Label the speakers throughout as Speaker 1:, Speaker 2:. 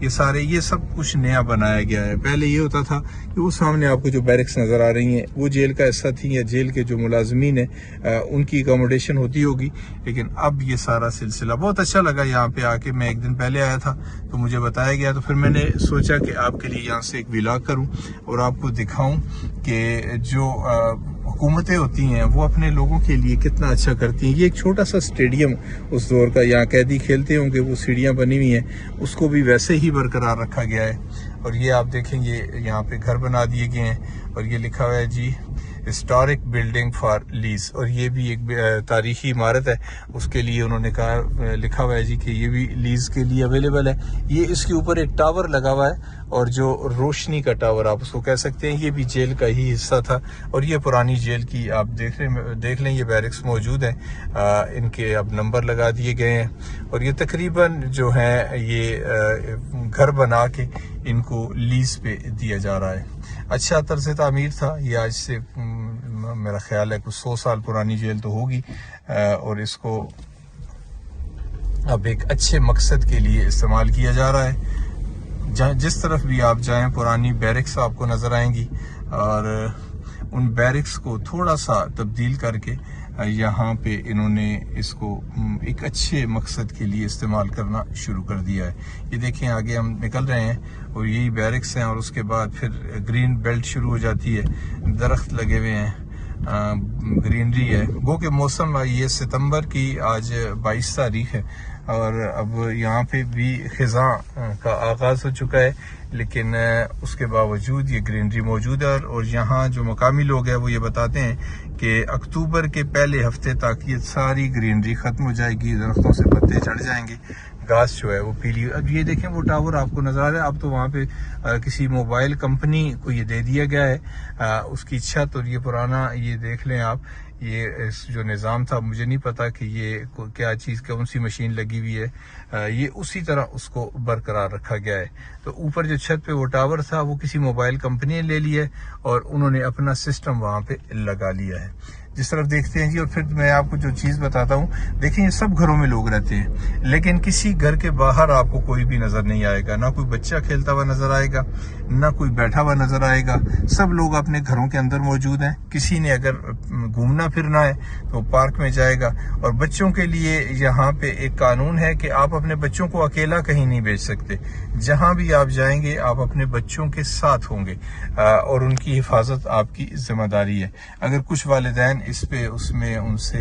Speaker 1: یہ سب کچھ نیا بنایا گیا ہے. پہلے یہ ہوتا تھا کہ وہ سامنے آپ کو جو بیرکس نظر آ رہی ہیں وہ جیل کا حصہ تھی یا جیل کے جو ملازمین ہیں ان کی اکوموڈیشن ہوتی ہوگی, لیکن اب یہ سارا سلسلہ بہت اچھا لگا یہاں پہ آ کے. میں ایک دن پہلے آیا تھا تو مجھے بتایا گیا, تو پھر میں نے سوچا کہ آپ کے لیے یہاں سے ایک ولاگ کروں اور آپ کو دکھاؤں کہ جو حکومتیں ہوتی ہیں وہ اپنے لوگوں کے لیے کتنا اچھا کرتی ہیں. یہ ایک چھوٹا سا اسٹیڈیم اس دور کا, یہاں قیدی کھیلتے ہوں گے, وہ سیڑھیاں بنی ہوئی ہیں, اس کو بھی ویسے ہی برقرار رکھا گیا ہے. اور یہ آپ دیکھیں گے یہاں پہ گھر بنا دیے گئے ہیں اور یہ لکھا ہوا ہے جی ہسٹورک بلڈنگ فار لیز, اور یہ بھی ایک تاریخی عمارت ہے, اس کے لیے انہوں نے کہا لکھا ہوا ہے جی کہ یہ بھی لیز کے لیے اویلیبل ہے. یہ اس کے اوپر ایک ٹاور لگا ہوا ہے اور جو روشنی کا ٹاور آپ اس کو کہہ سکتے ہیں, یہ بھی جیل کا ہی حصہ تھا. اور یہ پرانی جیل کی آپ دیکھ لیں, یہ بیرکس موجود ہیں, ان کے اب نمبر لگا دیے گئے ہیں. اور یہ تقریباً جو ہے یہ گھر بنا کے ان کو لیز پہ دیا جا رہا ہے. اچھا طرز تعمیر تھا یہ, آج سے میرا خیال ہے کچھ 100 سال پرانی جیل تو ہوگی, اور اس کو اب ایک اچھے مقصد کے لیے استعمال کیا جا رہا ہے. جس طرف بھی آپ جائیں پرانی بیرکس آپ کو نظر آئیں گی, اور ان بیرکس کو تھوڑا سا تبدیل کر کے یہاں پہ انہوں نے اس کو ایک اچھے مقصد کے لیے استعمال کرنا شروع کر دیا ہے. یہ دیکھیں آگے ہم نکل رہے ہیں اور یہی بیرکس ہیں, اور اس کے بعد پھر گرین بیلٹ شروع ہو جاتی ہے, درخت لگے ہوئے ہیں, گرینری ہے. گو کہ موسم یہ ستمبر کی آج 22 تاریخ ہے اور اب یہاں پہ بھی خزاں کا آغاز ہو چکا ہے, لیکن اس کے باوجود یہ گرینری موجود ہے. اور یہاں جو مقامی لوگ ہیں وہ یہ بتاتے ہیں کہ اکتوبر کے پہلے ہفتے تک یہ ساری گرینری ختم ہو جائے گی, درختوں سے پتے چڑھ جائیں گے, گھاس جو ہے وہ پیلی. اب یہ دیکھیں وہ ٹاور آپ کو نظر آ رہا ہے, اب تو وہاں پہ کسی موبائل کمپنی کو یہ دے دیا گیا ہے اس کی چھت. اور یہ پرانا یہ دیکھ لیں آپ, یہ جو نظام تھا مجھے نہیں پتا کہ یہ کیا چیز کون سی مشین لگی ہوئی ہے, یہ اسی طرح اس کو برقرار رکھا گیا ہے. تو اوپر جو چھت پہ وہ ٹاور تھا وہ کسی موبائل کمپنی نے لے لیا ہے اور انہوں نے اپنا سسٹم وہاں پہ لگا لیا ہے. جس طرف دیکھتے ہیں جی, اور پھر میں آپ کو جو چیز بتاتا ہوں, دیکھیں یہ سب گھروں میں لوگ رہتے ہیں, لیکن کسی گھر کے باہر آپ کو کوئی بھی نظر نہیں آئے گا, نہ کوئی بچہ کھیلتا ہوا نظر آئے گا, نہ کوئی بیٹھا ہوا نظر آئے گا. سب لوگ اپنے گھروں کے اندر موجود ہیں. کسی نے اگر گھومنا پھرنا ہے تو پارک میں جائے گا. اور بچوں کے لیے یہاں پہ ایک قانون ہے کہ آپ اپنے بچوں کو اکیلا کہیں نہیں بھیج سکتے. جہاں بھی آپ جائیں گے آپ اپنے بچوں کے ساتھ ہوں گے, اور ان کی حفاظت آپ کی ذمہ داری ہے. اگر کچھ والدین اس میں ان سے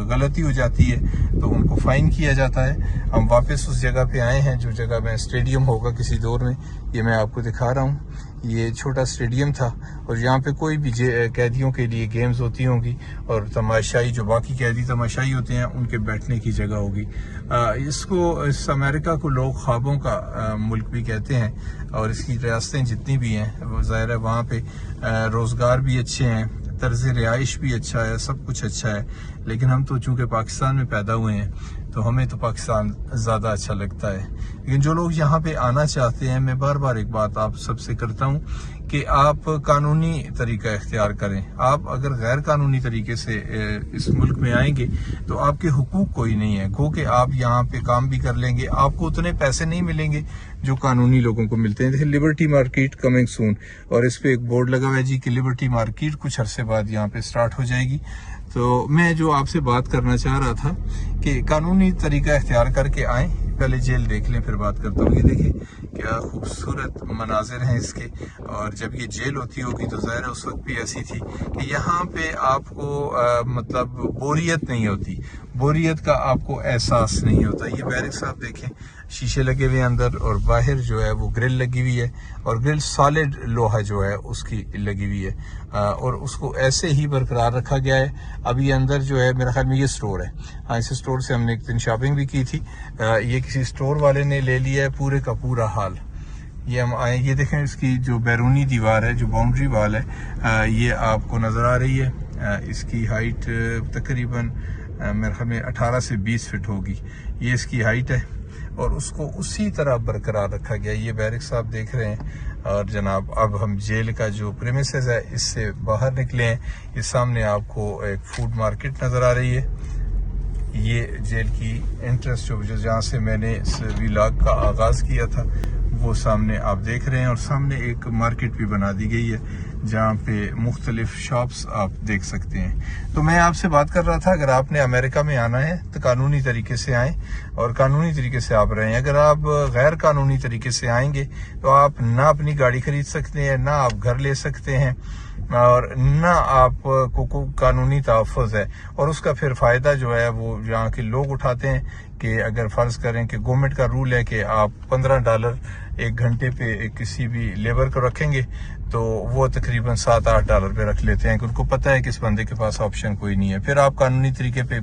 Speaker 1: غلطی ہو جاتی ہے تو ان کو فائن کیا جاتا ہے. ہم واپس اس جگہ پہ آئے ہیں جو جگہ میں اسٹیڈیم ہوگا کسی دور میں, یہ میں آپ کو دکھا رہا ہوں. یہ چھوٹا اسٹیڈیم تھا اور یہاں پہ کوئی بھی قیدیوں کے لیے گیمز ہوتی ہوں گی, اور تماشائی جو باقی قیدی تماشائی ہوتے ہیں ان کے بیٹھنے کی جگہ ہوگی. اس امریکہ کو لوگ خوابوں کا ملک بھی کہتے ہیں, اور اس کی ریاستیں جتنی بھی ہیں وہ ظاہر ہے وہاں پہ روزگار بھی اچھے ہیں, طرز رہائش بھی اچھا ہے, سب کچھ اچھا ہے. لیکن ہم تو چونکہ پاکستان میں پیدا ہوئے ہیں تو ہمیں تو پاکستان زیادہ اچھا لگتا ہے. لیکن جو لوگ یہاں پہ آنا چاہتے ہیں, میں بار بار ایک بات آپ سب سے کرتا ہوں کہ آپ قانونی طریقہ اختیار کریں. آپ اگر غیر قانونی طریقے سے اس ملک میں آئیں گے تو آپ کے حقوق کوئی نہیں ہے. گو کہ آپ یہاں پہ کام بھی کر لیں گے, آپ کو اتنے پیسے نہیں ملیں گے جو قانونی لوگوں کو ملتے ہیں. دیکھیں لبرٹی مارکیٹ کمنگ سون, اور اس پہ ایک بورڈ لگا ہوا ہے جی کہ لبرٹی مارکیٹ کچھ عرصے بعد یہاں پہ سٹارٹ ہو جائے گی. تو میں جو آپ سے بات کرنا چاہ رہا تھا کہ قانونی طریقہ اختیار کر کے آئیں. پہلے جیل دیکھ لیں پھر بات کرتا ہوں. یہ دیکھیں کیا خوبصورت مناظر ہیں اس کے, اور جب یہ جیل ہوتی ہوگی تو ظاہر اس وقت بھی ایسی تھی کہ یہاں پہ آپ کو مطلب بوریت نہیں ہوتی, بوریت کا آپ کو احساس نہیں ہوتا. یہ بیرکس آپ دیکھیں, شیشے لگے ہوئے اندر, اور باہر جو ہے وہ گرل لگی ہوئی ہے, اور گرل سالڈ لوہا جو ہے اس کی لگی ہوئی ہے, اور اس کو ایسے ہی برقرار رکھا گیا ہے. ابھی اندر جو ہے میرا خیال میں یہ سٹور ہے, ہاں اس سٹور سے ہم نے ایک دن شاپنگ بھی کی تھی. یہ کسی سٹور والے نے لے لیا ہے پورے کا پورا حال. یہ ہم آئے, یہ دیکھیں اس کی جو بیرونی دیوار ہے, جو باؤنڈری وال ہے, یہ آپ کو نظر آ رہی ہے. اس کی ہائٹ تقریباً میرے خیال میں 18 سے 20 فٹ ہوگی. یہ اس کی ہائٹ ہے, اور اس کو اسی طرح برقرار رکھا گیا. یہ بیرکس آپ دیکھ رہے ہیں. اور جناب اب ہم جیل کا جو پریمیسز ہے اس سے باہر نکلے ہیں. یہ سامنے آپ کو ایک فوڈ مارکیٹ نظر آ رہی ہے. یہ جیل کی انٹرسٹ جو جہاں سے میں نے اس ولاگ کا آغاز کیا تھا وہ سامنے آپ دیکھ رہے ہیں، اور سامنے ایک مارکیٹ بھی بنا دی گئی ہے جہاں پہ مختلف شاپس آپ دیکھ سکتے ہیں۔ تو میں آپ سے بات کر رہا تھا، اگر آپ نے امریکہ میں آنا ہے تو قانونی طریقے سے آئیں اور قانونی طریقے سے آپ رہیں۔ اگر آپ غیر قانونی طریقے سے آئیں گے تو آپ نہ اپنی گاڑی خرید سکتے ہیں، نہ آپ گھر لے سکتے ہیں، اور نہ آپ کو قانونی تحفظ ہے، اور اس کا پھر فائدہ جو ہے وہ یہاں کے لوگ اٹھاتے ہیں کہ اگر فرض کریں کہ گورنمنٹ کا رول ہے کہ آپ $15 ایک گھنٹے پہ کسی بھی لیبر کو رکھیں گے تو وہ تقریباً $7-8 پہ رکھ لیتے ہیں کہ ان کو پتہ ہے کہ اس بندے کے پاس آپشن کوئی نہیں ہے۔ پھر آپ قانونی طریقے پہ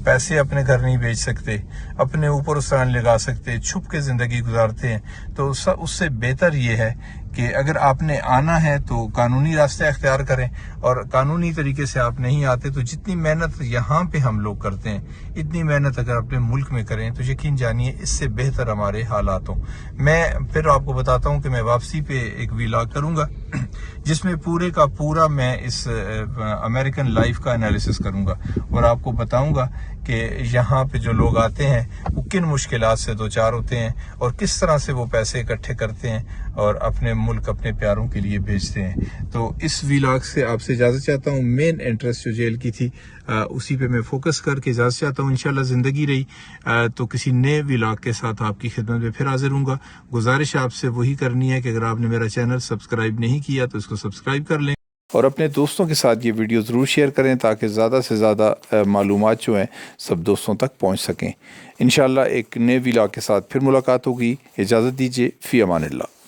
Speaker 1: پیسے اپنے گھر نہیں بھیج سکتے، اپنے اوپر استعان لگا سکتے، چھپ کے زندگی گزارتے ہیں۔ تو اس سے بہتر یہ ہے کہ اگر آپ نے آنا ہے تو قانونی راستے اختیار کریں، اور قانونی طریقے سے آپ نہیں آتے تو جتنی محنت یہاں پہ ہم لوگ کرتے ہیں اتنی محنت اگر اپنے ملک میں کریں تو یقین جانیے اس سے بہتر ہمارے حالات ہوں۔ میں پھر آپ کو بتاتا ہوں کہ میں واپسی پہ ایک ولاگ کروں گا جس میں پورے کا پورا میں اس امریکن لائف کا انالیسس کروں گا، اور آپ کو بتاؤں گا کہ یہاں پہ جو لوگ آتے ہیں وہ کن مشکلات سے دوچار ہوتے ہیں اور کس طرح سے وہ پیسے اکٹھے کرتے ہیں اور اپنے ملک اپنے پیاروں کے لیے بھیجتے ہیں۔ تو اس ولاگ سے آپ سے اجازت چاہتا ہوں، مین انٹرسٹ جو جیل کی تھی اسی پہ میں فوکس کر کے اجازت چاہتا ہوں۔ انشاءاللہ زندگی رہی تو کسی نئے ولاگ کے ساتھ آپ کی خدمت میں پھر حاضر ہوں گا۔ گزارش آپ سے وہی کرنی ہے کہ اگر آپ نے میرا چینل سبسکرائب نہیں کیا تو اس کو سبسکرائب کر لیں، اور اپنے دوستوں کے ساتھ یہ ویڈیو ضرور شیئر کریں تاکہ زیادہ سے زیادہ معلومات جو ہیں سب دوستوں تک پہنچ سکیں۔ انشاءاللہ ایک نئے ولاگ کے ساتھ پھر ملاقات ہوگی۔ اجازت دیجیے، فی امان اللہ۔